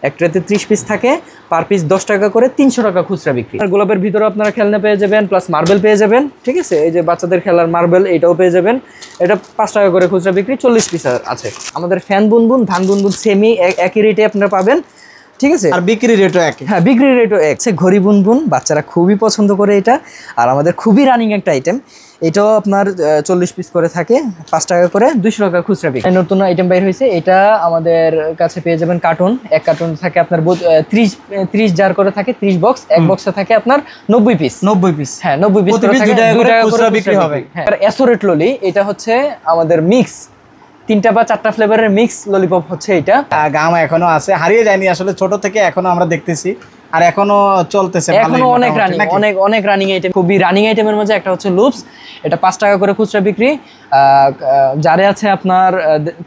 এক ট্রেতে 30 পিস থাকে, পার পিস 10 টাকা করে, 300 টাকা খুচরা বিক্রি। আর গোলাপের ভিতরে আপনারা খেলনা পেয়ে যাবেন, প্লাস মার্বেল পেয়ে যাবেন, ঠিক আছে। এই যে বাচ্চাদের খেলার মার্বেল, এটাও পেয়ে যাবেন। এটা 5 টাকা করে খুচরা বিক্রি, 40 পিস আছে। আমাদের ফ্যান বুনবুন, ধান বুনবুন সেমি একই রেটে আপনারা পাবেন, ঠিক আছে। আর বিক্রি রেটও এক। হ্যাঁ, বিক্রি রেটও এক। ঘড়ি বুনবুন বাচ্চারা খুবই পছন্দ করে এটা, আর আমাদের খুবই রানিং একটা আইটেম। এটাও আপনার 40 পিস করে থাকে, 5 টাকা করে, 200 টাকা খুচরা বিক্রি। নতুন আইটেম বাইর হয়েছে, এটা আমাদের কাছে পেয়ে যাবেন কার্টুন। এক কার্টুন থাকে আপনার 30 জার করে থাকে, 30 বক্স। এক বক্সে থাকে আপনার 90 পিস। 90 পিস, হ্যাঁ 90 পিস 2 টাকা করে খুচরা বিক্রি হবে। হ্যাঁ, অ্যাসোরেট ললি, এটা হচ্ছে আমাদের মিক্স, 3টা বা 4টা ফ্লেভারের মিক্স ললিপপ হচ্ছে এটা। গাম এখনো আছে, হারিয়ে যায়নি আসলে, ছোট থেকে এখনো আমরা দেখতেছি, আর এখনো চলতেছে, এখনো অনেক রানিং, অনেক রানিং আইটেম। খুবই রানিং আইটেমের মধ্যে একটা হচ্ছে লুপস, এটা 5 টাকা করে খুচরা বিক্রি। যারে আছে আপনার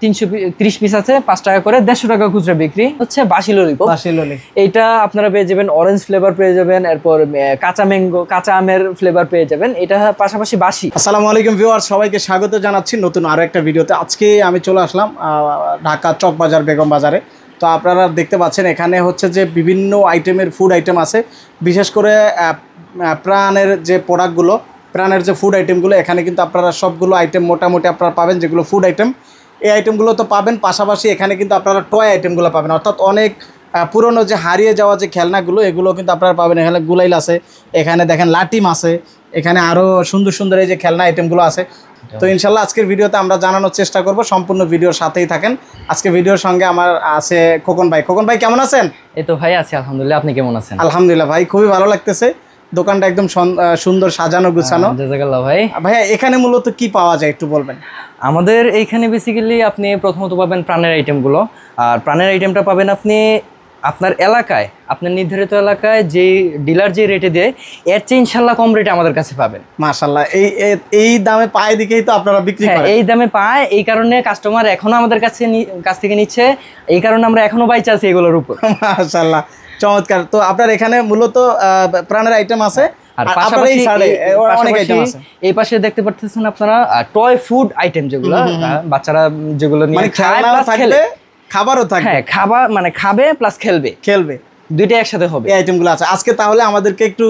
330 পিস আছে, 5 টাকা করে, 150 টাকা খুচরা বিক্রি। হচ্ছে বাসি ললিপপ, বাসি ললি। এটা আপনারা পেয়ে যাবেন অরেঞ্জ ফ্লেভার পেয়ে যাবেন, এরপর কাঁচা ম্যাঙ্গো, কাঁচা আমের ফ্লেভার পেয়ে যাবেন। এটা পাশাপাশি বাসি। আসসালামু আলাইকুম ভিউয়ার্স, সবাইকে স্বাগত জানাচ্ছি নতুন আরো একটা ভিডিওতে। আজকে আমি চলে আসলাম ঢাকা চক বাজার, বেগম বাজারে। তো আপনারা দেখতে পাচ্ছেন এখানে হচ্ছে যে বিভিন্ন আইটেমের ফুড আইটেম আছে, বিশেষ করে প্রাণের যে প্রোডাক্টগুলো, প্রাণের যে ফুড আইটেমগুলো, এখানে কিন্তু আপনারা সবগুলো আইটেম মোটামুটি আপনারা পাবেন, যেগুলো ফুড আইটেম এই আইটেমগুলো তো পাবেন। পাশাপাশি এখানে কিন্তু আপনারা টয় আইটেমগুলো পাবেন, অর্থাৎ অনেক পুরনো যে হারিয়ে যাওয়া যে খেলনাগুলো, এগুলো কিন্তু আপনারা পাবেন। এখানে গুলাইল আছে, এখানে দেখেন লাটিম আছে, এখানে আরও সুন্দর সুন্দর এই যে খেলনা আইটেমগুলো আছে। তো ইনশাল্লাহ আজকের ভিডিওতে আমরা জানানোর চেষ্টা করব, সম্পূর্ণ ভিডিওর সাথেই থাকেন। আজকে ভিডিওর সঙ্গে আমার আছে খোকন ভাই। খোকন ভাই কেমন আছেন? এই তো ভাই আছি আলহামদুলিল্লাহ, আপনি কেমন আছেন? আলহামদুলিল্লাহ ভাই, খুবই ভালো লাগতেছে, দোকানটা একদম সুন্দর সাজানো গুছানো। জাযাকাল্লাহ ভাই। ভাইয়া এখানে মূলত কি পাওয়া যায় একটু বলবেন? আমাদের এইখানে বেসিক্যালি আপনি প্রথমত পাবেন প্রাণের আইটেমগুলো, আর প্রাণের আইটেমটা পাবেন আপনি আপনার এলাকায়, আপনার নির্ধারিত এলাকায় যে ডিলার যে রেটে দেয়, এর চেয়ে ইনশাল্লাহ কম রেটে আমাদের কাছে পাবেন। মাশাআল্লাহ, এই দামে পায় দিকেই তো আপনারা বিক্রি করেন। এই দামে পায়, এই কারণে কাস্টমার এখনো আমাদের কাছ থেকে নিচ্ছে, এই কারণে আমরা এখনো বাইচে আছি এগুলোর উপর। মাশাআল্লাহ, চমৎকার। তো আপনার এখানে মূলত প্রাণের আইটেম আছে, আর পাশাপাশি এই পাশে দেখতে পাচ্ছেন আপনারা টয় ফুড আইটেম, যেগুলো বাচ্চারা যেগুলো নিয়ে খেলে, খাবারও থাকবে। হ্যাঁ, খাবার মানে খাবে প্লাস খেলবে, দুইটা একসাথে হবে। এই আইটেমগুলো আছে আজকে। তাহলে আমাদেরকে একটু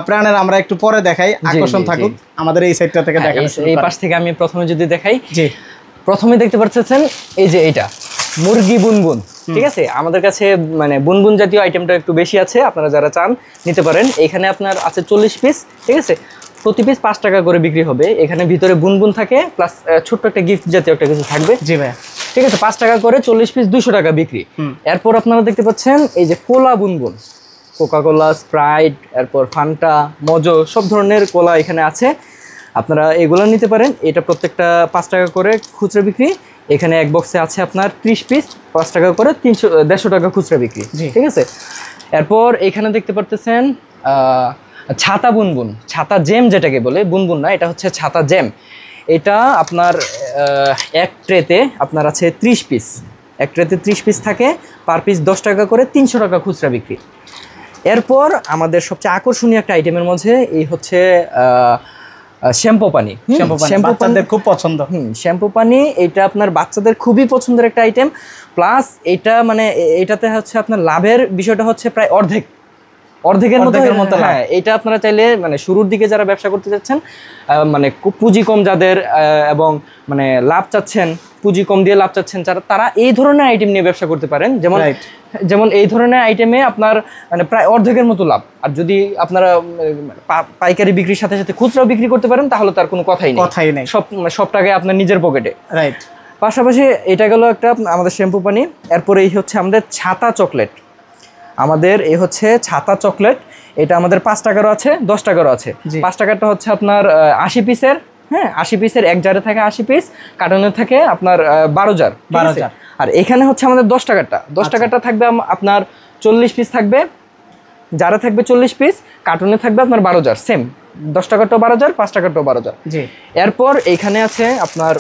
প্রাণের আমরা একটু পরে দেখাই, আকর্ষণ থাকুক আমাদের এই সাইডটা থেকে দেখাই। এই পাশ থেকে আমি প্রথমে যদি দেখাই, জি প্রথমে দেখতে পাচ্ছেন এই যে এটা মুরগি বুনবুন, ঠিক আছে। আমাদের কাছে মানে বুনবুন জাতীয় আইটেমটা একটু বেশি আছে, আপনারা যারা চান নিতে পারেন। এখানে আপনার আছে 40 পিস, ঠিক আছে। প্রতি পিস 5 টাকা করে বিক্রি হবে। এখানে ভিতরে বুনবুন থাকে, প্লাস ছোট্ট একটা গিফট জাতীয় একটা কিছু থাকবে। জি ভাই, ঠিক আছে। 5 টাকা করে 40 পিস, 200 টাকা বিক্রি। এরপর আপনারা দেখতে পাচ্ছেন এই যে কোলা বুনবুন, কোকা কোলা, স্প্রাইট, এরপর ফান্টা, মজো, সব ধরনের কোলা এখানে আছে, আপনারা এগুলো নিতে পারেন। এটা প্রত্যেকটা 5 টাকা করে খুচরা বিক্রি। এখানে এক বক্সে আছে আপনার 30 পিস, 5 টাকা করে, 150 টাকা খুচরা বিক্রি, ঠিক আছে। এরপর এখানে দেখতে পারতেছেন ছাতা বুনবুন, ছাতা জেম যেটাকে বলে, বুনবুন না, এটা হচ্ছে ছাতা জেম। এটা আপনার এক ট্রেতে আপনার আছে 30 পিস, এক ট্রেতে 30 পিস থাকে, পার পিস 10 টাকা করে, 300 টাকা খুচরা বিক্রি। এরপর আমাদের সবচেয়ে আকর্ষণীয় একটা আইটেমের মধ্যে এই হচ্ছে শ্যাম্পু পানি। বাচ্চাদের খুব পছন্দ। শ্যাম্পু পানি, এটা আপনার বাচ্চাদের খুবই পছন্দের একটা আইটেম। প্লাস এটা মানে এটাতে হচ্ছে আপনার লাভের বিষয়টা হচ্ছে প্রায় অর্ধেকের মতো। হ্যাঁ, এটা আপনারা চাইলে মানে শুরুর দিকে যারা ব্যবসা করতে চাচ্ছেন, মানে পুঁজি কম যাদের, এবং মানে লাভ চাচ্ছেন, পুঁজি কম দিয়ে লাভ চাচ্ছেন, তারা এই ধরনের আইটেম নিয়ে ব্যবসা করতে পারেন। যেমন এই ধরনের আইটেমে আপনার মানে প্রায় অর্ধেকের মতো লাভ। আর যদি আপনারা পাইকারি বিক্রির সাথে সাথে খুচরাও বিক্রি করতে পারেন, তাহলে তার কোনো কথাই নেই। সব টাকায় আপনার নিজের পকেটে। রাইট। পাশাপাশি এটা গেল একটা আমাদের শ্যাম্পু পানি। এরপরে এই হচ্ছে আমাদের ছাতা চকলেট। আমাদের এই হচ্ছে ছাতা চকলেট, এটা আমাদের 5 টাকারও আছে, 10 টাকারও আছে। 5 টাকারটা হচ্ছে আপনার 80 পিসের, হ্যাঁ 80 পিসের, এক জারে থাকে 80 পিস, কার্টনে থাকে আপনার 12 জার। আর এখানে হচ্ছে আমাদের 10 টাকারটা, 10 টাকারটা থাকবে আপনার 40 পিস থাকবে, জারে থাকবে 40 পিস, কার্টনে থাকবে আপনার 12 জার। সেম 10 টাকারটাও 12 জার, 5 টাকারটাও 12 জার। এরপর এইখানে আছে আপনার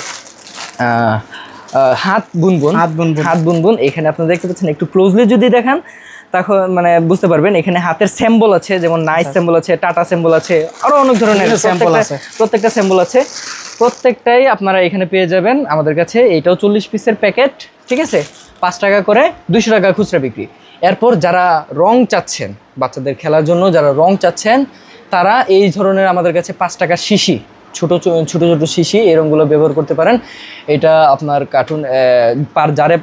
হাত বুনবুন। এখানে আপনারা দেখতে পাচ্ছেন, একটু ক্লোজলি যদি দেখেন তখন মানে বুঝতে পারবেন। এখানে হাতের সিম্বল আছে, যেমন নাইস সিম্বল আছে, টাটা সিম্বল আছে, আরো অনেক ধরনের প্রত্যেকটা সিম্বল আছে। প্রত্যেকটাই আপনারা এখানে পেয়ে যাবেন আমাদের কাছে। এইটাও 40 পিসের প্যাকেট, ঠিক আছে। 5 টাকা করে, 200 টাকা খুচরা বিক্রি। এরপর যারা রং চাচ্ছেন, বাচ্চাদের খেলার জন্য যারা রং চাচ্ছেন, তারা এই ধরনের আমাদের কাছে 5 টাকার শিশি, ছোট ছোট শিশি, এই রঙগুলো ব্যবহার করতে পারেন। এটা আপনার কার্টুন পার জারে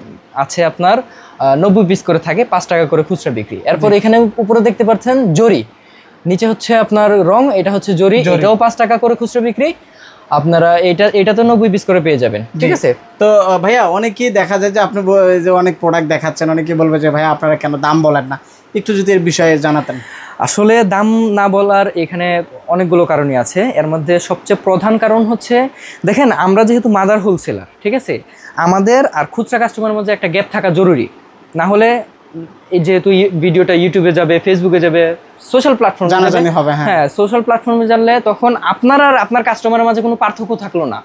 আছে আপনার 90 পিস করে থাকে, 5 টাকা করে খুচরা বিক্রি। এরপর এখানে উপরে দেখতে পাচ্ছেন জরি, নিচে হচ্ছে আপনার রং, এটা হচ্ছে জরি, এটাও 5 টাকা করে খুচরা বিক্রি। আপনারা এটা তো 90 পিস করে পেয়ে যাবেন, ঠিক আছে। তো ভাইয়া অনেকেই দেখা যায় যে আপনি যে অনেক প্রোডাক্ট দেখাচ্ছেন, অনেকেই বলবে যে ভাইয়া আপনারা কেন দাম বলেন না, একটু যদি এর বিষয়ে জানাতেন। আসলে দাম না বলার এখানে অনেকগুলো কারণই আছে। এর মধ্যে সবচেয়ে প্রধান কারণ হচ্ছে, দেখেন আমরা যেহেতু মাদার হোলসেলার, ঠিক আছে, আমাদের আর খুচরা কাস্টমারের মধ্যে একটা গ্যাপ থাকা জরুরি। না হলে এই যেহেতু ভিডিওটা ইউটিউবে যাবে, ফেসবুকে যাবে, সোশ্যাল প্ল্যাটফর্মে জানাজানি হবে। হ্যাঁ, সোশ্যাল প্ল্যাটফর্মে জানলে তখন আপনার আর আপনার কাস্টমারের মাঝে কোনো পার্থক্য থাকলো না।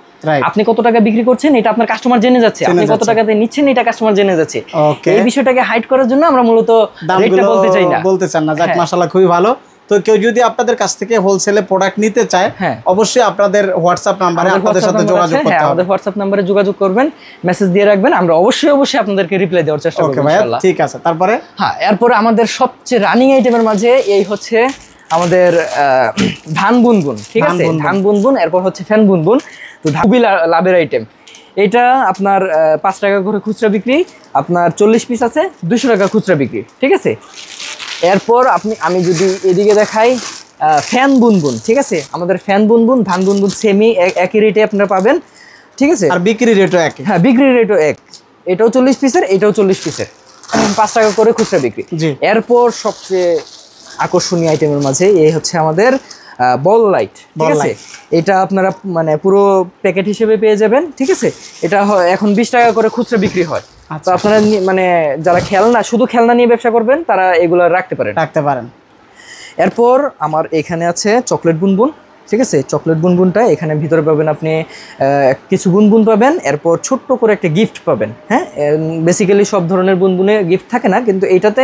আপনি কত টাকা বিক্রি করছেন এটা আপনার কাস্টমার জেনে যাচ্ছে, আপনি কত টাকাতে নিচ্ছেন এটা কাস্টমার জেনে যাচ্ছে। এই বিষয়টাকে হাইড করার জন্য আমরা মূলত রেটটা বলতে চান না। যাক, মাশাআল্লাহ, খুবই ভালো। তো কেউ যদি আপনাদের কাছ থেকে হোলসেলে প্রোডাক্ট নিতে চায়, অবশ্যই আপনাদের হোয়াটসঅ্যাপ নাম্বারে আপনাদের সাথে যোগাযোগ করতে হবে। আমাদের হোয়াটসঅ্যাপ নাম্বারে যোগাযোগ করবেন, মেসেজ দিয়ে রাখবেন, আমরা অবশ্যই আপনাদেরকে রিপ্লাই দেওয়ার চেষ্টা করব ইনশাআল্লাহ। ঠিক আছে। তারপরে এরপর আমাদের সবচেয়ে রানিং আইটেমের মাঝে এই হচ্ছে আমাদের ধান বুনবুন, ঠিক আছে, ধান বুনবুন। এরপর হচ্ছে ফ্যান বুনবুন। তো খুবই লাভের আইটেম এটা। আপনার 5 টাকা করে খুচরা বিক্রি, আপনার 40 পিস আছে, 200 টাকা খুচরা বিক্রি, ঠিক আছে। এরপর আমি যদি এদিকে দেখাই ফ্যান বুনবুন, ঠিক আছে, আমাদের ফ্যান বুনবুন, ধান বুনবুন সেমি একই রেটে আপনারা পাবেন, ঠিক আছে। আর বিক্রি রেটও এক? হ্যাঁ, বিক্রি রেটও এক। এটাও 40 পিসের, এটাও 40 পিসের, 5 টাকা করে খুচরা বিক্রি। এরপর সবচেয়ে আকর্ষণীয় আইটেমের মাঝে এই হচ্ছে আমাদের বল লাইট, ঠিক আছে। এটা আপনারা মানে পুরো প্যাকেট হিসেবে পেয়ে যাবেন, ঠিক আছে। এটা এখন 20 টাকা করে খুচরা বিক্রি হয়। তো আপনারা মানে যারা শুধু খেলনা নিয়ে ব্যবসা করবেন, তারা এগুলো রাখতে পারেন। এরপর আমার এখানে আছে চকলেট বুনবুন, ঠিক আছে। চকলেট বুনবুনটা এখানে ভিতরে পাবেন আপনি কিছু বুনবুন পাবেন, এরপর ছোট্ট করে একটা গিফট পাবেন। হ্যাঁ, বেসিক্যালি সব ধরনের বুনবুনে গিফট থাকে না, কিন্তু এইটাতে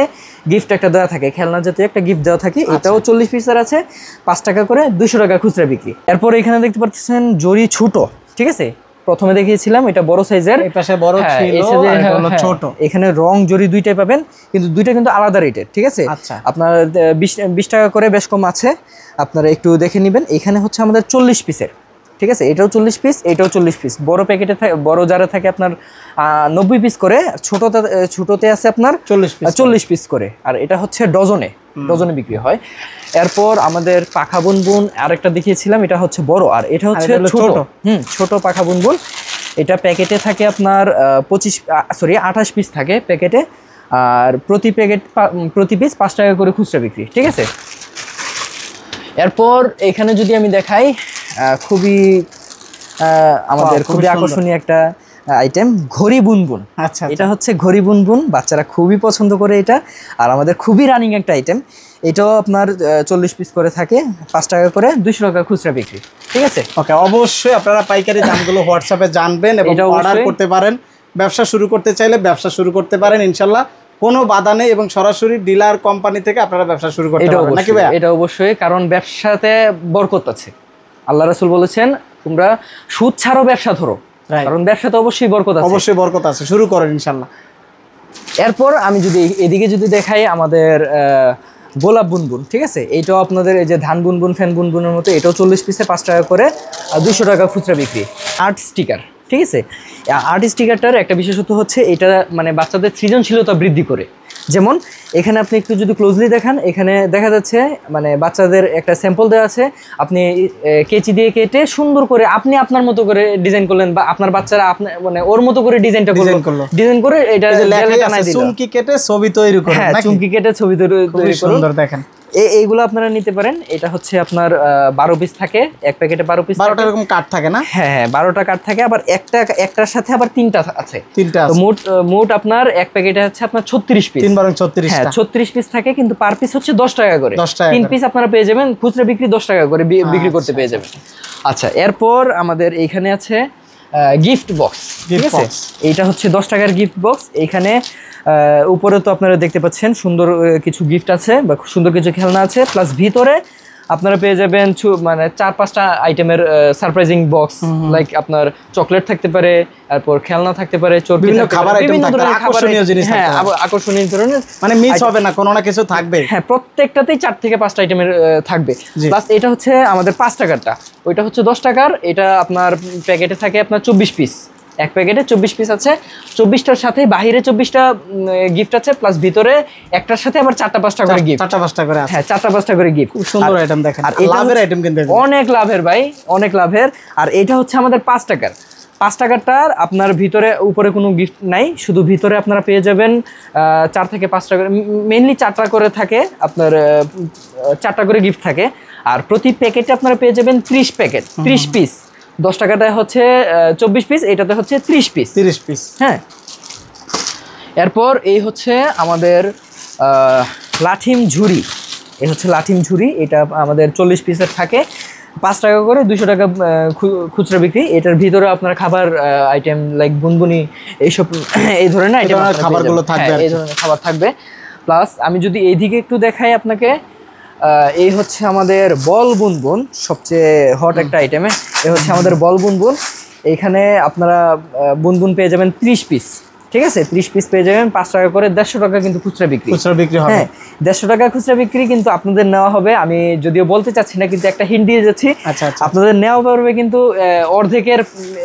গিফট একটা দেওয়া থাকে, খেলনা জাতীয় একটা গিফট দেওয়া থাকে। এটাও 40 পিসের আছে, 5 টাকা করে, 200 টাকা খুচরা বিক্রি। এরপর এখানে দেখতে পাচ্ছেন জরি ছোট, ঠিক আছে। প্রথমে দেখিয়েছিলাম এটা বড় সাইজের, এই পাশে বড় ছিল আর এটা হলো ছোট। এখানে রং জরি দুইটাই পাবেন, কিন্তু দুইটা কিন্তু আলাদা রেটের, ঠিক আছে। আপনার 20 টাকা করে বেশ কম আছে, আপনারা একটু দেখে নেবেন। এখানে হচ্ছে আমাদের 40 পিসের, ঠিক আছে। এটাও 40 পিস, এটাও 40 পিস। বড় প্যাকেটে বড় জারে থাকে আপনার 90 পিস করে, ছোটতে আছে আপনার 40 পিস করে। আর এটা হচ্ছে ডজনে বিক্রি হয়। এরপর আমাদের পাখা বুনবুন আরেকটা দেখিয়েছিলাম, এটা হচ্ছে বড়, আর এটা হচ্ছে ছোট পাখা বুনবুন। এটা প্যাকেটে থাকে আপনার 28 পিস থাকে প্যাকেটে, আর প্রতি পিস 5 টাকা করে খুচরা বিক্রি, ঠিক আছে। এরপর এখানে যদি আমি দেখাই খুবই আকর্ষণীয় একটা আইটেম, ঘড়ি বুনবুন। আচ্ছা, এটা হচ্ছে ঘড়ি বুনবুন, বাচ্চারা খুবই পছন্দ করে এটা, আর আমাদের খুবই রানিং একটা আইটেম। এটাও আপনার 40 পিস করে থাকে, 5 টাকা করে, 200 টাকা খুচরা বিক্রি, ঠিক আছে। ওকে, অবশ্যই আপনারা পাইকারি দামগুলো হোয়াটসঅ্যাপে জানবেন এবং অর্ডার করতে পারেন। ব্যবসা শুরু করতে চাইলে ব্যবসা শুরু করতে পারেন ইনশাল্লাহ, কোনো বাধা নেই, এবং সরাসরি ডিলার কোম্পানি থেকে আপনারা ব্যবসা শুরু করতে পারবেন নাকি ভাই? এটা অবশ্যই, কারণ ব্যবসাতে বরকত আছে। আল্লাহ রাসূল বলেছেন তোমরা সুদ ছাড়ো, ব্যবসা ধরো, কারণ ব্যবসাতে অবশ্যই বরকত আছে। শুরু করেন ইনশাল্লাহ। এরপর আমি যদি এদিকে দেখাই আমাদের গোলাপ বুনবুন, ঠিক আছে। এইটাও আপনাদের এই যে ধান বুনবুন, ফ্যান বুনবুনের মতো, এটাও 40 পিসে 5 টাকা করে, আর 200 টাকা খুচরা বিক্রি। আর্ট স্টিকার, ঠিক আছে। আর্ট স্টিকারটার একটা বিশেষত্ব হচ্ছে এটা মানে বাচ্চাদের সৃজনশীলতা বৃদ্ধি করে। যেমন এখানে আপনি একটু যদি ক্লোজলি দেখান, এখানে দেখা যাচ্ছে মানে বাচ্চাদের একটা স্যাম্পল দেওয়া আছে, আপনি কেচি দিয়ে কেটে সুন্দর করে আপনি আপনার মতো করে ডিজাইন করলেন, বা আপনার বাচ্চারা মানে ওর মতো করে ডিজাইন করে এটা চুমকি কেটে ছবি তৈরি করে, হ্যাঁ, চুমকি কেটে ছবি তৈরি করে দেখেন। এইগুলো আপনারা নিতে পারেন। এটা হচ্ছে আপনার 12 পিস থাকে, এক প্যাকেটে 12 পিস, 12টা এরকম কাট থাকে না? হ্যাঁ, 12টা কাট থাকে, আবার একটার সাথে আবার 3টা আছে। তো মোট আপনার এক প্যাকেটে হচ্ছে আপনার 36 পিস, 36, হ্যাঁ 36 পিস থাকে, কিন্তু পার পিস হচ্ছে 10 টাকা করে। 3 পিস আপনারা পেয়ে যাবেন, খুচরা বিক্রি 10 টাকা করে বিক্রি করতে পেয়ে যাবেন। আচ্ছা, এরপর আমাদের এইখানে আছে গিফট বক্স, ঠিক আছে। এইটা হচ্ছে 10 টাকার গিফট বক্স। এইখানে উপরে তো আপনারা দেখতে পাচ্ছেন সুন্দর কিছু গিফট আছে, বা সুন্দর কিছু খেলনা আছে, প্লাস ভিতরে আপনারা পেয়ে যাবেন মানে 4-5টা আইটেমের সারপ্রাইজিং বক্স, লাইক আপনার চকলেট থাকতে পারে, তারপর খেলনা থাকতে পারে, বিভিন্ন খাবার আইটেম থাকতে পারে, আকর্ষণীয় জিনিস থাকতে পারে। হ্যাঁ, আকর্ষণীয় ধরনের মানে মিস হবে না, কোনো না কিছু থাকবে। হ্যাঁ, প্রত্যেকটাতেই 4 থেকে 5টা আইটেমের থাকবে। প্লাস এটা হচ্ছে আমাদের 5 টাকারটা, ওইটা হচ্ছে 10 টাকার। এটা আপনার প্যাকেটে থাকে আপনার 24 পিস, এক প্যাকেটে 24 পিস আছে। 24টার সাথে বাহিরে 24টা গিফট আছে, প্লাস ভিতরে একটার সাথে আবার 4টা-5টা করে গিফট। 4টা-5টা করে আছে। হ্যাঁ, 4টা-5টা করে গিফট। খুব সুন্দর আইটেম দেখেন। আর লাভের আইটেম কিন্তু অনেক লাভের ভাই, অনেক লাভের। আর এটা হচ্ছে আমাদের 5 টাকার। 5 টাকারটার আপনার ভিতরে উপরে কোনো গিফট নাই, শুধু ভিতরে আপনারা পেয়ে যাবেন 4 থেকে 5টা করে, মেইনলি 4টা করে থাকে আপনার, 4টা করে গিফট থাকে। আর প্রতি প্যাকেটে আপনারা পেয়ে যাবেন 30 প্যাকেট, 30 পিস। 10 টাকাটায় হচ্ছে 24 পিস, এটাতে হচ্ছে 30 পিস। 30 পিস, হ্যাঁ। এরপর এই হচ্ছে আমাদের লাঠিম ঝুড়ি। এই হচ্ছে লাঠিম ঝুড়ি, এটা আমাদের 40 পিসের থাকে, 5 টাকা করে, 200 টাকা খুচরা বিক্রি। এটার ভিতরে আপনার খাবার আইটেম লাইক বুনবুনি এইসব এই ধরনের আইটেম খাবারগুলো থাকবে, এই ধরনের খাবার থাকবে। প্লাস আমি যদি এইদিকে একটু দেখাই আপনাকে, এই হচ্ছে আমাদের বল বুনবুন, সবচেয়ে হট একটা আইটেমে। এই হচ্ছে আমাদের বল বুনবুন। এইখানে আপনারা বুনবুন পেয়ে যাবেন 30 পিস, ঠিক আছে? 30 পিস পেয়ে যাবেন 5 টাকা করে, 150 টাকা কিন্তু খুচরা বিক্রি হবে। হ্যাঁ, 150 টাকা খুচরা বিক্রি, কিন্তু আপনাদের নেওয়া হবে, আমি যদিও বলতে চাচ্ছি না, কিন্তু একটা হিন্ট দিয়ে যাচ্ছি। আচ্ছা, আপনাদের নেওয়া পড়বে কিন্তু অর্ধেকের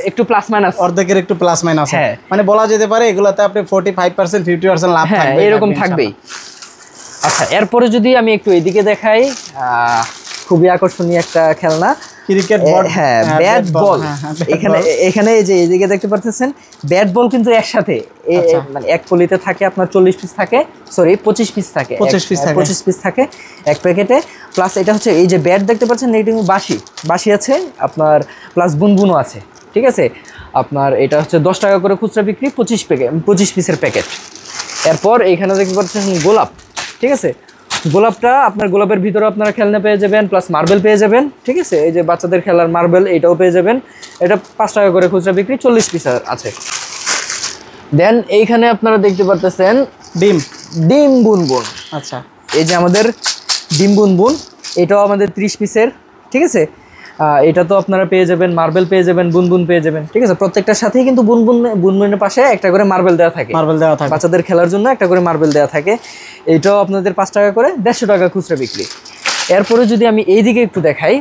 একটু প্লাস মাইনাস, অর্ধেকের একটু প্লাস মাইনাস। হ্যাঁ, মানে বলা যেতে পারে এগুলাতে আপনি 45% 50% লাভ থাকবে, এরকম থাকবেই। আচ্ছা, এরপরে যদি আমি একটু এইদিকে দেখাই, খুবই আকর্ষণীয় একটা খেলনা, ক্রিকেট বল। হ্যাঁ, ব্যাট বল। এখানে এই যে এইদিকে দেখতে পাচ্ছেন, ব্যাট বল কিন্তু একসাথে, মানে এক পলিতে থাকে আপনার 40 পিস থাকে, সরি 25 পিস থাকে, 25 পিস থাকে এক প্যাকেটে। প্লাস এটা হচ্ছে এই যে ব্যাট দেখতে পাচ্ছেন, এটা কিন্তু বাঁশি আছে আপনার, প্লাস বুনবুনও আছে, ঠিক আছে? আপনার এটা হচ্ছে 10 টাকা করে খুচরা বিক্রি, 25 পিসের প্যাকেট। এরপর এইখানে দেখতে পাচ্ছেন গোলাপ, ঠিক আছে? গোলাপটা আপনার, গোলাপের ভিতরে আপনারা খেলনা পেয়ে যাবেন, প্লাস মার্বেল পেয়ে যাবেন, ঠিক আছে? এই যে বাচ্চাদের খেলার মার্বেল, এটাও পেয়ে যাবেন। এটা 5 টাকা করে খুচরা বিক্রি, 40 পিস আছে। দেন এইখানে আপনারা দেখতে পারতেছেন ডিম বুনবুন। আচ্ছা, এই যে আমাদের ডিম বুনবুন, এটাও আমাদের 30 পিসের, ঠিক আছে? এটা তো আপনারা পেয়ে যাবেন, মার্বেল পেয়ে যাবেন, বুনবুন পেয়ে যাবেন, ঠিক আছে? প্রত্যেকটার সাথেই কিন্তু বুনবুনের পাশে একটা করে মার্বেল দেওয়া থাকে, বাচ্চাদের খেলার জন্য একটা করে মার্বেল দেওয়া থাকে। এইটাও আপনাদের 5 টাকা করে, 150 টাকা খুচরা বিক্রি। এরপরে যদি আমি এইদিকে একটু দেখাই,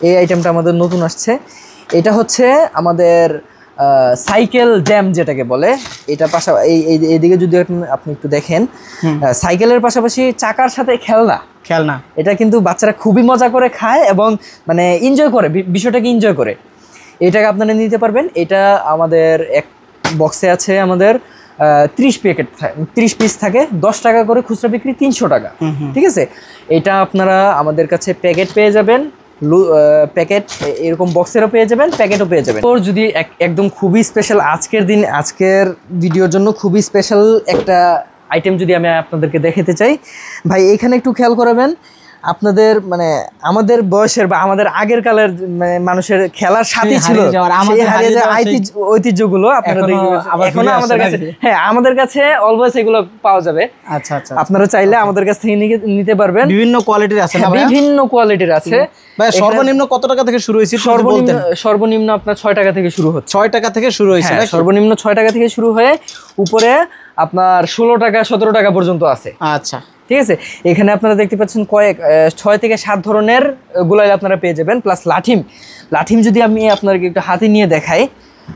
এই আইটেমটা আমাদের নতুন আসছে। এটা হচ্ছে আমাদের সাইকেল জ্যাম যেটাকে বলে। এটা এইদিকে যদি আপনি একটু দেখেন, সাইকেলের পাশাপাশি চাকার সাথে খেলনা, এটা কিন্তু বাচ্চারা খুবই মজা করে খায় এবং মানে এনজয় করে, বিষয়টাকে এনজয় করে। এটাকে আপনারা নিতে পারবেন। এটা আমাদের এক বক্সে আছে আমাদের 30 পিস থাকে, 10 টাকা করে খুচরা বিক্রি, 300 টাকা, ঠিক আছে? এটা আপনারা আমাদের কাছে প্যাকেট পেয়ে যাবেন, প্যাকেট এরকম বক্সেরও পেয়ে যাবেন, প্যাকেটও পেয়ে যাবেন। ওর যদি একদম খুবই স্পেশাল, আজকের ভিডিওর জন্য খুবই স্পেশাল একটা আইটেম যদি আমি আপনাদেরকে দেখাতে চাই, ভাই এইখানে একটু খেয়াল করাবেন। আপনাদের মানে আমাদের বয়সের বা আমাদের আগের কালের মানুষের খেলার সাথী ছিল, ঐতিহ্যগুলো আপনারা এখনো আমাদের কাছে, হ্যাঁ আমাদের কাছে অলওয়েজ এগুলো পাওয়া যাবে। আচ্ছা আচ্ছা, আপনারা চাইলে আমাদের কাছ থেকে নিতে পারবেন। বিভিন্ন কোয়ালিটির আছে না? বিভিন্ন কোয়ালিটির আছে। ভাই সর্বনিম্ন কত টাকা থেকে শুরু হয়েছে? সর্বনিম্ন আপনার 6 টাকা থেকে শুরু হচ্ছে। 6 টাকা থেকে শুরু হয়েছে, সর্বনিম্ন 6 টাকা থেকে শুরু হয়ে উপরে আপনার 16 টাকা 17 টাকা পর্যন্ত আছে। আচ্ছা, ঠিক আছে? এখানে আপনারা দেখতে পাচ্ছেন 6 থেকে 7 ধরনের গুলাই আপনারা পেয়ে যাবেন। প্লাস লাঠিম যদি আমি আপনাদেরকে একটু হাতে নিয়ে দেখাই,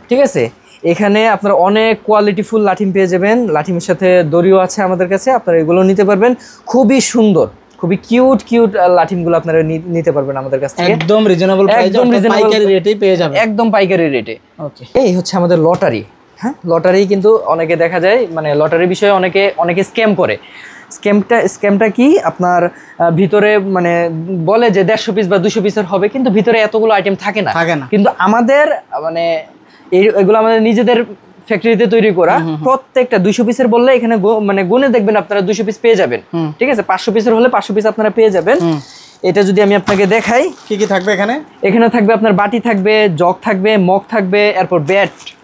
ঠিক আছে? এখানে আপনারা অনেক কোয়ালিটিফুল লাঠিম পেয়ে যাবেন। লাঠিমের সাথে দড়িও আছে আমাদের কাছে, আপনারা এগুলো নিতে পারবেন। খুবই সুন্দর, খুবই কিউট লাঠিমগুলো আপনারা নিতে পারবেন আমাদের কাছ থেকে, একদম রিজনেবল প্রাইসে, পাইকারি রেটেই পেয়ে যাবেন, একদম পাইকারি রেটে। ওকে, এই হচ্ছে আমাদের লটারি। হ্যাঁ, লটারি কিন্তু অনেকে দেখা যায়, মানে লটারির বিষয়ে অনেকে স্ক্যাম করে। স্ক্যামটা কি, আপনার ভিতরে মানে বলে যে 150 পিস বা 200 পিসের হবে, কিন্তু ভিতরে এতগুলো আইটেম থাকে না। কিন্তু আমাদের মানে এগুলো আমাদের নিজেদের ফ্যাক্টরিতে তৈরি করা। প্রত্যেকটা 200 পিসের বললে এখানে মানে গুনে দেখবেন আপনারা 200 পিস পেয়ে যাবেন, ঠিক আছে? 500 পিসের হলে 500 পিস আপনারা পেয়ে যাবেন। এটা যদি আমি আপনাকে দেখাই, কি থাকবে এখানে থাকবে আপনার বাটি থাকবে, জগ থাকবে, মগ থাকবে, এরপর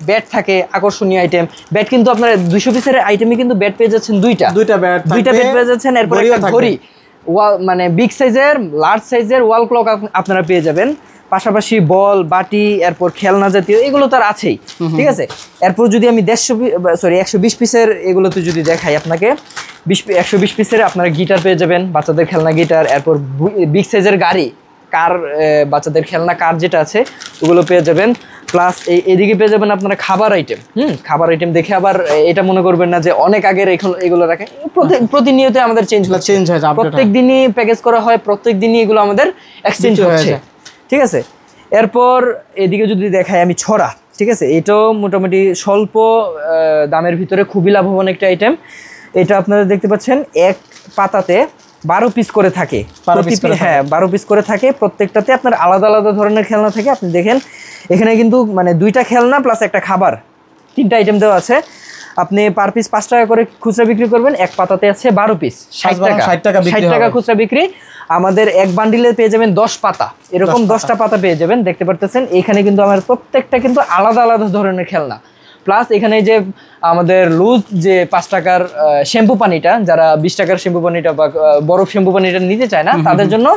ব্যাট থাকে, আকর্ষণীয় আইটেম। ব্যাট কিন্তু আপনার 200 পিসের আইটেমে কিন্তু ব্যাট পেয়ে যাচ্ছেন দুইটা ব্যাট পেয়ে যাচ্ছেন। এরপর একটা ওয়াল মানে বিগ সাইজের লার্জ সাইজের ওয়াল ক্লক আপনারা পেয়ে যাবেন, পাশাপাশি বল বাটি এরপর খেলনা জাতীয় এগুলো তো আর আছেই, ঠিক আছে। এরপর যদি আমি 120 পিসের এগুলোতে যদি দেখাই আপনাকে, 120 পিসের আপনারা গিটার পেয়ে যাবেন, বাচ্চাদের খেলনা গিটার, এরপর বিগ সাইজের গাড়ি কার, বাচ্চাদের খেলনা কার যেটা আছে ওগুলো পেয়ে যাবেন। প্লাস এদিকে পেয়ে যাবেন আপনারা খাবার আইটেম, খাবার আইটেম দেখে আবার এটা মনে করবেন না যে অনেক আগের এগুলো রাখেন, প্রতিনিয়ত আমাদের চেঞ্জ হয়, প্রত্যেক দিনই প্যাকেজ করা হয়, প্রত্যেক দিনই এগুলো আমাদের এক্সচেঞ্জ হচ্ছে, ঠিক আছে। এরপর এদিকে যদি দেখাই আমি ছড়া, ঠিক আছে, এটাও মোটামুটি স্বল্প দামের ভিতরে খুবই লাভবান একটা আইটেম। এটা আপনারা দেখতে পাচ্ছেন এক পাতাতে 12 পিস করে থাকে, হ্যাঁ 12 পিস করে থাকে, প্রত্যেকটাতে আপনার আলাদা আলাদা ধরনের খেলনা থাকে। আপনি দেখেন এখানে কিন্তু মানে 2টা খেলনা প্লাস একটা খাবার, 3টা আইটেম দেওয়া আছে। আপনি পার পিস 5 টাকা করে খুচরা বিক্রি করবেন, এক পাতাতে আছে 12 পিস, 60 টাকা খুচরা বিক্রি। আমাদের এক বান্ডিলে পেয়ে যাবেন 10 পাতা, এরকম 10টা পাতা পেয়ে যাবেন। দেখতে পারতেছেন এখানে কিন্তু আমার প্রত্যেকটা কিন্তু আলাদা আলাদা ধরনের খেলনা। প্লাস এখানে যে আমাদের লুজ যে 5 টাকার শ্যাম্পু পানিটা, যারা 20 টাকার শ্যাম্পু পানিটা বা বরফ শ্যাম্পু পানিটা নিতে চায় না তাদের জন্য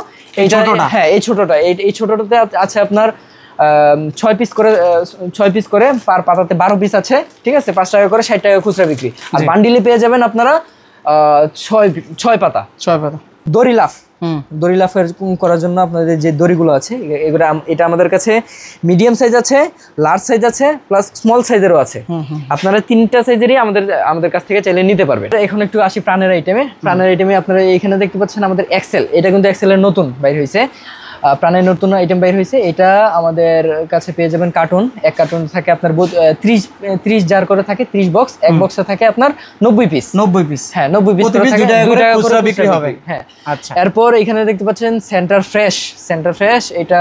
এইটা, হ্যাঁ এই ছোটটাতে আছে আপনার 6 পিস করে পার পাতাতে 12 পিস আছে, ঠিক আছে, 5 টাকা করে 60 টাকা খুচরা বিক্রি। আর বান্ডিলে পেয়ে যাবেন আপনারা 6 পাতা দড়ি লাফ। দড়ি লাফের করার জন্য আপনাদের যে দড়িগুলো আছে এগুলো, এটা আমাদের কাছে মিডিয়াম সাইজ আছে, লার্জ সাইজ আছে, প্লাস স্মল সাইজেরও আছে। আপনারা 3টা সাইজেরই আমাদের কাছ থেকে চাইলে নিতে পারবেন। এখন একটু আসি প্রাণের আইটেমে। আপনারা এখানে দেখতে পাচ্ছেন আমাদের এক্সেল, এটা কিন্তু এক্সেলের নতুন বাইর হয়েছে, প্রাণের নতুন আইটেম বাইর হয়েছে। এটা আমাদের কাছে পেয়ে যাবেন কার্টুন, এক কার্টুন থাকে আপনার 30 জার করে থাকে, 30 বক্স, এক বক্সে থাকে আপনার 90 পিস, হ্যাঁ 90 পিস করে খুচরা বিক্রি হবে, হ্যাঁ। আচ্ছা, এরপর এখানে দেখতে পাচ্ছেন সেন্টার ফ্রেশ, এটা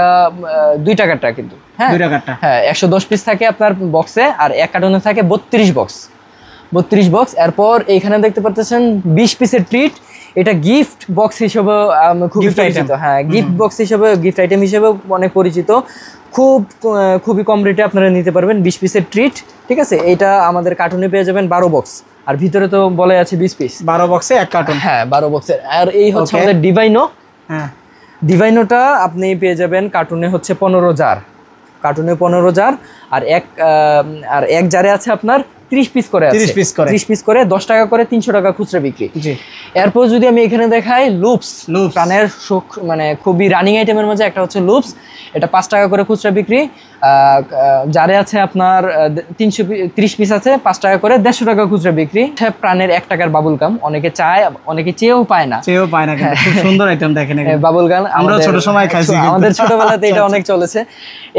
2 টাকারটা কিন্তু, হ্যাঁ 2 টাকারটা, হ্যাঁ 110 পিস থাকে আপনার বক্সে, আর এক কার্টুনে থাকে 32 বক্স। এরপর এখানে দেখতে পাচ্ছেন 20 পিসের ট্রিট, এটা গিফট বক্স হিসেবে খুবই পরিচিত, হ্যাঁ গিফট বক্স হিসেবে, গিফট আইটেম হিসেবে অনেক পরিচিত। খুবই কম রেটে আপনারা নিতে পারবেন 20 পিসের ট্রিট, ঠিক আছে। এটা আমাদের কার্টুনে পেয়ে যাবেন 12 বক্স, আর ভিতরে তো বলে আছে 20 পিস, 12 বক্সে এক কার্টুন, হ্যাঁ 12 বক্সের। আর এই হচ্ছে আমাদের ডিভাইনোটা আপনি পেয়ে যাবেন কার্টুনে হচ্ছে 15 জার, আর এক জারে আছে আপনার 30 পিস করে, 30 পিস করে 10 টাকা করে, 300 টাকা খুচরা বিক্রি। এরপর যদি আমি এখানে দেখাই লুপস, প্রাণের মানে খুবই রানিং আইটেমের মধ্যে একটা হচ্ছে লুপস, এটা 5 টাকা করে খুচরা বিক্রি। যারে আছে আপনার 330 পিস আছে, 5 টাকা করে, 150 টাকা খুচরা বিক্রি। প্রাণের 1 টাকার বাবুল গাম, অনেকে চায়, অনেকে চেয়েও পায় না, খুব সুন্দর আইটেম দেখেন বাবুল গাম, আমরা ছোট সময় খাইছি, আমাদের ছোটবেলাতে এটা অনেক চলেছে।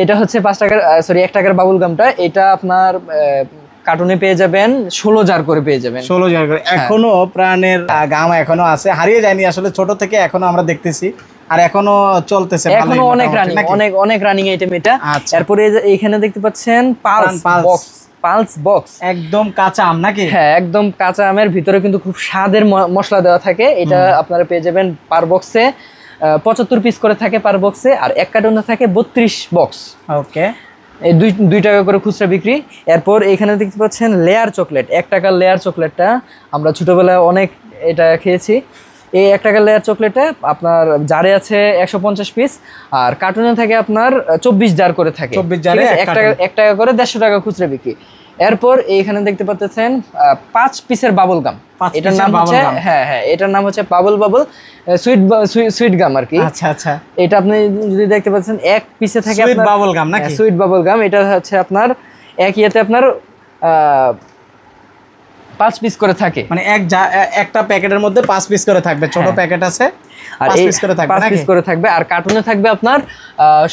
এটা হচ্ছে 1 টাকার বাবুল গামটা, এটা আপনার কার্টুনে পেয়ে যাবেন 16 জার করে পেয়ে যাবেন, 16 জার করে। এখনো প্রাণের গাম এখনো আছে, হারিয়ে যায়নি আসলে, ছোট থেকে এখনো আমরা দেখতেছি, আর এখনো চলতেছে, এখনো অনেক রানিং আইটেম এটা। এরপরে এখানে দেখতে পাচ্ছেন পালস বক্স, একদম কাঁচা আম নাকি, হ্যাঁ একদম কাঁচা আমের ভিতরে কিন্তু খুব স্বাদের মশলা দেওয়া থাকে। এটা আপনারা পেয়ে যাবেন পার বক্সে 75 পিস করে থাকে পার বক্সে, আর এক কার্টুনে থাকে 32 বক্স, ওকে, 2 টাকা করে খুচরা বিক্রি। এরপর এখানে দেখতে পাচ্ছেন লেয়ার চকলেট, 1 টাকার লেয়ার চকলেটটা আমরা ছোটবেলায় অনেক এটা খেয়েছি। এই 1 টাকার লেয়ার চকলেটে আপনার জারে আছে 150 পিস, আর কার্টুনে থাকে আপনার 24 জার করে থাকে, 1 টাকা করে 150 টাকা খুচরা বিক্রি। এরপর এইখানে দেখতে পাচ্ছেন 5 পিসের বাবল গাম, এটার নাম হচ্ছে, হ্যাঁ এটার নাম হচ্ছে বাবল সুইট গাম আর কি। আচ্ছা, এটা আপনি যদি দেখতে পাচ্ছেন 1 পিসে থাকে আপনার বাবল গাম নাকি, সুইট বাবল গাম। এটা হচ্ছে আপনার এক ইয়েতে আপনার 5 পিস করে থাকে, মানে একটা প্যাকেটের মধ্যে 5 পিস করে থাকবে, ছোট প্যাকেট আছে, আর 5 পিস করে থাকবে, আর কার্টুনে থাকবে আপনার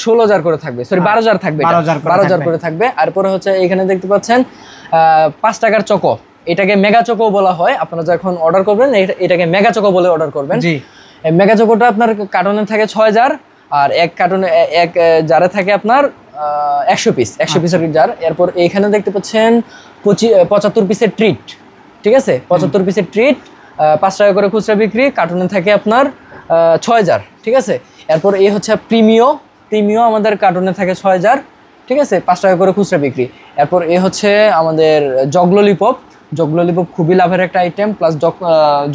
16 জার করে থাকবে, সরি 12 জার থাকবে, 12 জার করে থাকবে। এরপরে হচ্ছে এখানে দেখতে পাচ্ছেন 5 টাকার চকো, এটাকে মেগা চকো বলা হয়। আপনারা যখন অর্ডার করবেন এটাকে মেগা চকো বলে অর্ডার করবেন। জি, মেগা চকোটা আপনার কার্টুনে থাকে 6 জার, আর এক কার্টুনে এক জারে থাকে আপনার 100 পিসের জার। এরপর এইখানে দেখতে পাচ্ছেন 75 পিসের ট্রিট, ঠিক আছে, 75 পিসের ট্রিট, 5 টাকা করে খুচরা বিক্রি, কার্টুনে থাকে আপনার 6 জার, ঠিক আছে। এরপর এই হচ্ছে প্রিমিও আমাদের কার্টুনে থাকে 6 জার, ঠিক আছে, 5 টাকা করে খুচরা বিক্রি। এরপর এ হচ্ছে আমাদের জগ ললিপপ খুবই লাভের একটা আইটেম, প্লাস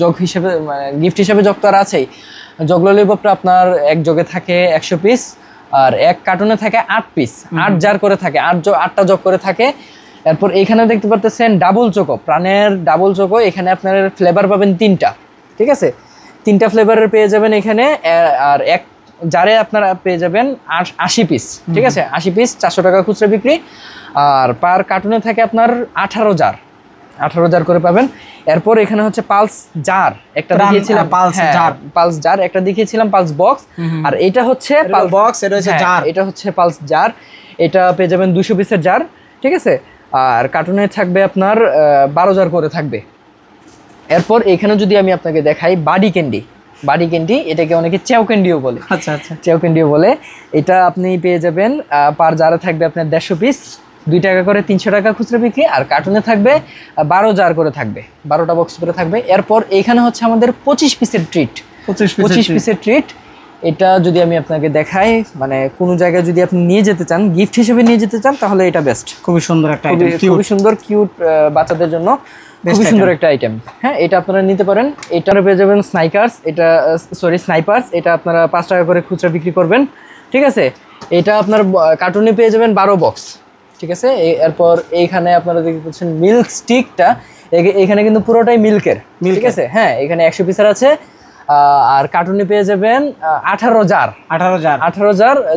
জগ হিসেবে, মানে গিফট হিসেবে জগ তো আর আছেই, জগ ললিপপটা আপনার এক জগে থাকে 100 পিস, আর এক কার্টুনে থাকে 8 পিস, 8 জার করে থাকে, 8টা জগ করে থাকে। এরপর এখানে দেখতে পারতেছেন ডাবল চোকো, প্রাণের ডাবল চোকো। এখানে আপনার ফ্লেভার পাবেন 3টা, ঠিক আছে, 3টা ফ্লেভারের পেয়ে যাবেন এখানে। আর এক জারে আপনারা পেয়ে যাবেন 80 পিস, ঠিক আছে, 80 পিস 400 টাকা খুচরা বিক্রি। আর পার কার্টুনে থাকে আপনার 18 জার করে পাবেন। এরপর এখানে হচ্ছে পালস জার একটা দেখিয়েছিলাম, পালস জার একটা দেখিয়েছিলাম, পালস বক্স। আর এটা হচ্ছে পালস বক্স, এটা হচ্ছে জার, এটা হচ্ছে পালস জার। এটা পেয়ে যাবেন 200 পিসের জার, ঠিক আছে। আর কার্টুনে থাকবে আপনার 12 জার করে থাকবে। এরপর এখানে যদি আমি আপনাকে দেখাই বাডি ক্যান্ডি, এটাকে অনেকে চ্যাও ক্যান্ডিও বলে। আচ্ছা, চ্যাও ক্যান্ডিও বলে। এটা আপনি পেয়ে যাবেন পার জারে থাকবে আপনার 150 পিস, 2 টাকা করে 300 টাকা খুচরা বিক্রি। আর কার্টুনে থাকবে 12 জার করে থাকবে, 12টা বক্স করে থাকবে। এরপর এখানে হচ্ছে আমাদের 25 পিসের ট্রিট, 25 পিসের ট্রিট। এটা যদি আমি আপনাকে দেখাই, মানে কোনো জায়গায় যদি আপনি নিয়ে যেতে চান, গিফট হিসেবে নিয়ে যেতে চান, তাহলে এটা বেস্ট। খুবই সুন্দর একটা আইটেম, খুবই সুন্দর কিউট বাচ্চাদের জন্য খুবই সুন্দর একটা আইটেম। হ্যাঁ, এটা আপনারা নিতে পারেন। এটা পেয়ে যাবেন স্নাইপার্স, এটা আপনারা 5 টাকা করে খুচরা বিক্রি করবেন, ঠিক আছে। এটা আপনার কার্টুনে পেয়ে যাবেন 12 বক্স, ঠিক আছে। এরপর এইখানে আপনারা দেখতে পাচ্ছেন মিল্ক স্টিকটা, এখানে কিন্তু পুরোটাই মিল্কের, ঠিক আছে। হ্যাঁ, এখানে 100 পিসের আছে। আর কার্টুনে পেয়ে যাবেন 18 জার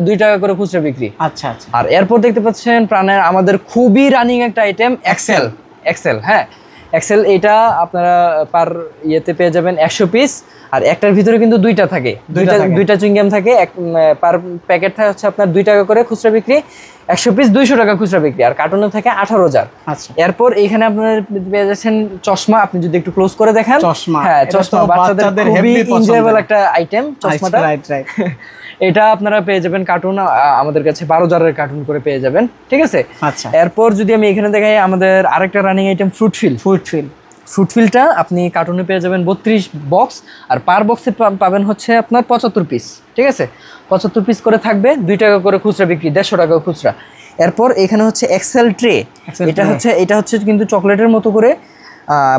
2 টাকা করে খুচরা বিক্রি। আচ্ছা। আর এরপর দেখতে পাচ্ছেন প্রাণের আমাদের খুবই রানিং একটা আইটেম এক্সেল। হ্যাঁ, এক্সেল, এটা আপনারা পার ইয়েতে পেয়ে যাবেন 100 পিস। আর একটার ভিতরে কিন্তু দুইটা থাকে, দুইটা চুইংগাম থাকে। পার প্যাকেট থাকে হচ্ছে আপনার 2 টাকা করে খুচরা বিক্রি, 100 পিস 200 টাকা খুচরা বিক্রি। আর কার্টুনে থাকে 18 জার। আচ্ছা। এরপর এখানে আপনারা পেয়ে যাচ্ছেন চশমা, আপনি যদি একটু ক্লোজ করে দেখেন, হ্যাঁ, চশমা বাচ্চাদের খুবই এনজয়েবল একটা আইটেম চশমাটা। এটা আপনারা পেয়ে যাবেন কার্টুন আমাদের কাছে 12 জারের কার্টুন করে পেয়ে যাবেন, ঠিক আছে। আচ্ছা। এরপর যদি আমি এখানে দেখাই, আমাদের আরেকটা রানিং আইটেম ফ্রুটফিলটা আপনি কার্টুনে পেয়ে যাবেন 32 বক্স। আর পার বক্সে পাবেন হচ্ছে আপনার 75 পিস, ঠিক আছে। 75 পিস করে থাকবে, 2 টাকা করে খুচরা বিক্রি, 150 টাকা খুচরা। এরপর এখানে হচ্ছে এক্সেল ট্রে, এটা হচ্ছে কিন্তু চকলেটের মতো করে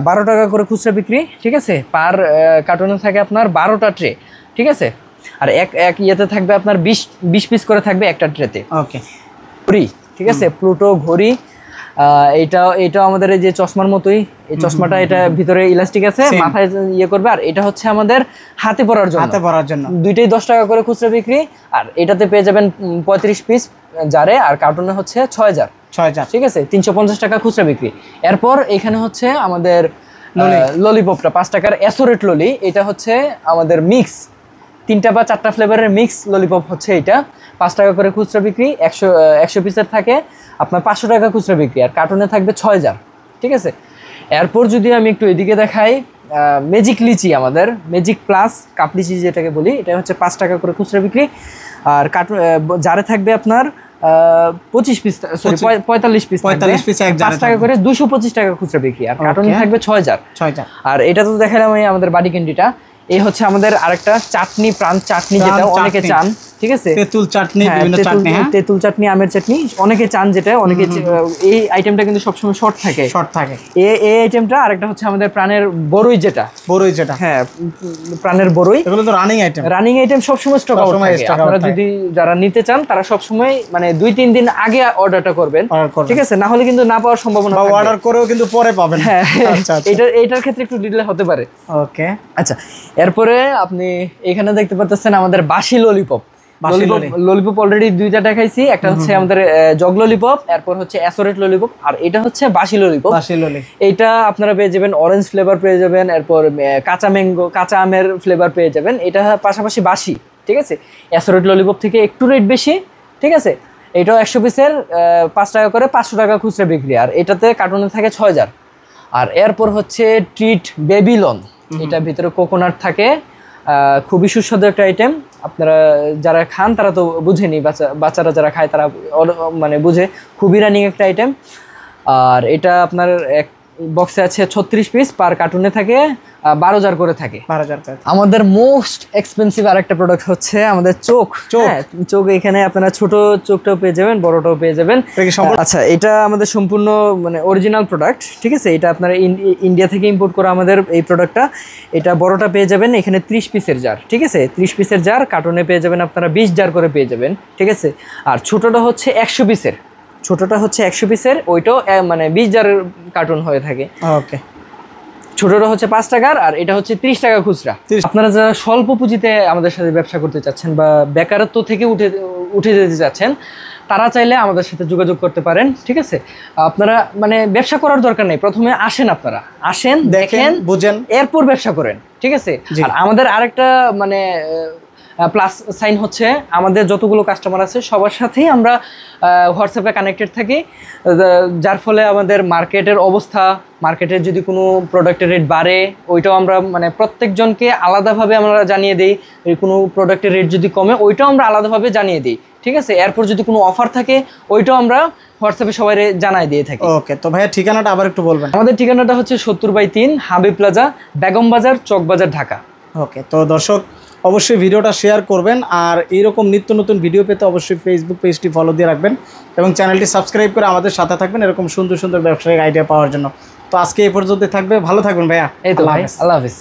12 টাকা করে খুচরা বিক্রি, ঠিক আছে। পার কার্টুনে থাকে আপনার 12টা ট্রে, ঠিক আছে। আর এক ইয়েতে থাকবে আপনার 20 পিস করে থাকবে একটা ট্রেতে। ওকে, ঘড়ি, ঠিক আছে, প্লুটো ঘড়ি। এটা আমাদের এই যে চশমার মতোই, এই চশমাটা এটা ভিতরে ইলাস্টিক আছে, মাথায় ইয়ে করবে। আর এটা হচ্ছে আমাদের হাতে পরার জন্য, দুইটাই 10 টাকা করে খুচরা বিক্রি। আর এটাতে পেয়ে যাবেন 35 পিস জারে। আর কার্টুনে হচ্ছে 6 জার, ঠিক আছে, 350 টাকা খুচরা বিক্রি। এরপর এখানে হচ্ছে আমাদের ললিপপটা 5 টাকার অ্যাসোরেট ললি। এটা হচ্ছে আমাদের মিক্স, 3টা বা 4টা ফ্লেভারের মিক্স ললিপপ হচ্ছে এটা, 5 টাকা করে খুচরা বিক্রি। 100 পিসের থাকে আপনার 500 টাকা খুচরা বিক্রি। আর কার্টুনে থাকবে 6 জার, ঠিক আছে। এরপর যদি আমি একটু এদিকে দেখাই, ম্যাজিক লিচি, আমাদের ম্যাজিক প্লাস কাপ লিচি যেটাকে বলি, এটা হচ্ছে 5 টাকা করে খুচরা বিক্রি। আর কার্টুন জারে থাকবে আপনার 45 পিস, সরি 45 পিস, 5 টাকা করে 225 টাকা খুচরা বিক্রি। আর কার্টুনে থাকবে 6 জার। আর এটা তো দেখালাম আমাদের বাডি ক্যান্ডিটা। এই হচ্ছে আমাদের আরেকটা চাটনি, প্রাণ চাটনি, যেটা অনেকে চান, ঠিক আছে। তেঁতুল চাটনি, বিভিন্ন চাটনি, তেঁতুল চাটনি, আমের চাটনি অনেকে চান, যেটা অনেকে এই আইটেমটা কিন্তু সবসময় শর্ট থাকে। এই আইটেমটা। আরেকটা হচ্ছে আমাদের প্রাণের বড়ই, যেটা হ্যাঁ, প্রাণের বড়ই। এগুলো তো রানিং আইটেম সবসময় স্টক আউট থাকে। আপনারা যদি যারা নিতে চান, তারা সবসময় মানে 2-3 দিন আগে অর্ডারটা করবেন, ঠিক আছে, না হলে কিন্তু না পাওয়ার সম্ভাবনা থাকে। অর্ডার করেও কিন্তু পরে পাবেন। হ্যাঁ, এটার ক্ষেত্রে একটু ডিলে হতে পারে। ওকে, আচ্ছা। এরপরে আপনি এখানে দেখতে পাচ্ছেন আমাদের বাসি ললিপপ। অলরেডি 2টা দেখাইছি, একটা হচ্ছে আমাদের জগ ললিপপ, এরপর হচ্ছে অ্যাসোরেট ললিপপ, আর এটা হচ্ছে বাসি ললিপপ। এটা আপনারা পেয়ে যাবেন অরেঞ্জ ফ্লেভার পেয়ে যাবেন, এরপর কাঁচা আমের ফ্লেভার পেয়ে যাবেন। এটা পাশাপাশি বাসি, ঠিক আছে। অ্যাসোরেট ললিপপ থেকে একটু রেট বেশি, ঠিক আছে। এটাও 100 পিসের 5 টাকা করে, 500 টাকা খুচরা বিক্রি। আর এটাতে কার্টুনে থাকে 6 জার। আর এরপর হচ্ছে ট্রিট বেবিলন, এটার ভিতরে কোকোনাট থাকে, খুবই সুস্বাদু একটা আইটেম। আপনারা যারা খান তারা তো বুঝেনি, বাচ্চারা যারা খায় তারা মানে বুঝে, খুবই রানিং একটা আইটেম। আর এটা আপনার এক বক্সে আছে 36 পিস, পার কার্টুনে থাকে 12,000 করে থাকে। 12,000 টাকা। আমাদের মোস্ট এক্সপেন্সিভ আরেকটা প্রোডাক্ট হচ্ছে আমাদের চোখ। হ্যাঁ, চোখ এখানে আপনারা ছোট চোখটাও পেয়ে যাবেন, বড়টাও পেয়ে যাবেন। আচ্ছা, এটা আমাদের সম্পূর্ণ মানে অরিজিনাল প্রোডাক্ট, ঠিক আছে? এটা আপনারা ইন্ডিয়া থেকে ইম্পোর্ট করা আমাদের এই প্রোডাক্টটা। এটা বড়টা পেয়ে যাবেন এখানে 30 পিসের জার, ঠিক আছে? 30 পিসের জার কার্টনে পেয়ে যাবেন আপনারা 20 জার করে পেয়ে যাবেন, ঠিক আছে? আর ছোটটা হচ্ছে 100 পিসের, ছোটটা হচ্ছে 100 পিসের, ওইটাও মানে 20 জারের কার্টন হয়ে থাকে। ওকে। ছোটটা হচ্ছে 5 টাকার, আর এটা হচ্ছে 30 টাকা খুচরা। আপনারা যারা স্বল্প পুঁজিতে আমাদের সাথে ব্যবসা করতে চাচ্ছেন বা বেকারত্ব থেকে উঠে যেতে চাচ্ছেন, তারা চাইলে আমাদের সাথে যোগাযোগ করতে পারেন, ঠিক আছে? আপনারা মানে ব্যবসা করার দরকার নেই, প্রথমে আসেন, আপনারা আসেন, দেখেন, বুঝেন, এরপর ব্যবসা করেন, ঠিক আছে? আর আমাদের আরেকটা মানে প্লাস সাইন হচ্ছে আমাদের যতগুলো কাস্টমার আছে সবার সাথেই আমরা হোয়াটসঅ্যাপে কানেক্টেড থাকি, যার ফলে আমাদের মার্কেটের অবস্থা, মার্কেটের যদি কোনো প্রোডাক্টের রেট বাড়ে ওইটাও আমরা মানে প্রত্যেকজনকে আলাদাভাবে আমরা জানিয়ে দিই। কোনো প্রোডাক্টের রেট যদি কমে ওইটাও আমরা আলাদাভাবে জানিয়ে দিই, ঠিক আছে? এরপর যদি কোনো অফার থাকে ওইটাও আমরা হোয়াটসঅ্যাপে সবাই জানাই দিয়ে থাকি। ওকে, তো ভাইয়া ঠিকানাটা আবার একটু বলবেন। আমাদের ঠিকানাটা হচ্ছে 70/3 হাবিব প্লাজা, বেগম বাজার, চকবাজার, ঢাকা। ওকে, তো দর্শক অবশ্যই ভিডিওটা শেয়ার করবেন, আর এইরকম নিত্য নতুন ভিডিও পেতে অবশ্যই ফেসবুক পেজটি ফলো দিয়ে রাখবেন এবং চ্যানেলটি সাবস্ক্রাইব করে আমাদের সাথে থাকবেন এরকম সুন্দর সুন্দর ব্যবসায়িক আইডিয়া পাওয়ার জন্য। তো আজকে এই পর্যন্ত থাকবে, ভালো থাকবেন ভাইয়া। এই তো ভাই, আল্লাহ হাফেজ।